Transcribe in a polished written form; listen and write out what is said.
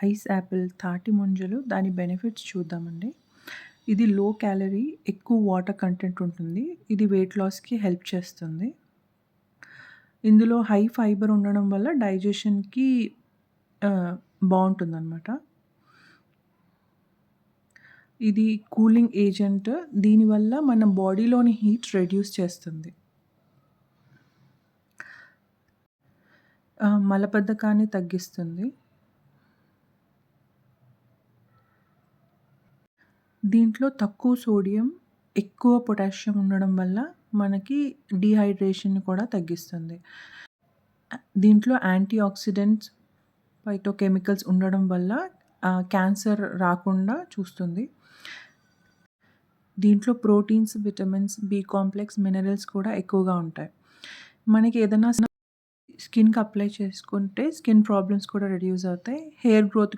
Ice Apple, తాటి ముంజలు దాని బెనిఫిట్స్ చూద్దామండి. ఇది లో క్యాలరీ, ఎక్కువ వాటర్ కంటెంట్ ఉంటుంది. ఇది వెయిట్ లాస్‌కి హెల్ప్ చేస్తుంది. ఇందులో హై ఫైబర్ ఉండడం వల్ల డైజెషన్‌కి బావుంటుందనమాట. ఇది కూలింగ్ ఏజెంట్. దీనివల్ల మన బాడీలోని హీట్ రెడ్యూస్ చేస్తుంది. మలబద్ధకాన్ని తగ్గిస్తుంది. దీంట్లో తక్కువ సోడియం, ఎక్కువ పొటాషియం ఉండడం వల్ల మనకి డీహైడ్రేషన్‌ని కూడా తగ్గిస్తుంది. దీంట్లో యాంటీ ఆక్సిడెంట్స్, ఫైటోకెమికల్స్ ఉండడం వల్ల క్యాన్సర్ రాకుండా చూస్తుంది. దీంట్లో proteins, vitamins, B complex, minerals కూడా ఎక్కువగా ఉంటాయి. మనకి ఏదైనా స్కిన్‌కి అప్లై చేసుకుంటే స్కిన్ ప్రాబ్లమ్స్ కూడా రెడ్యూస్ అవుతాయి. Hair growth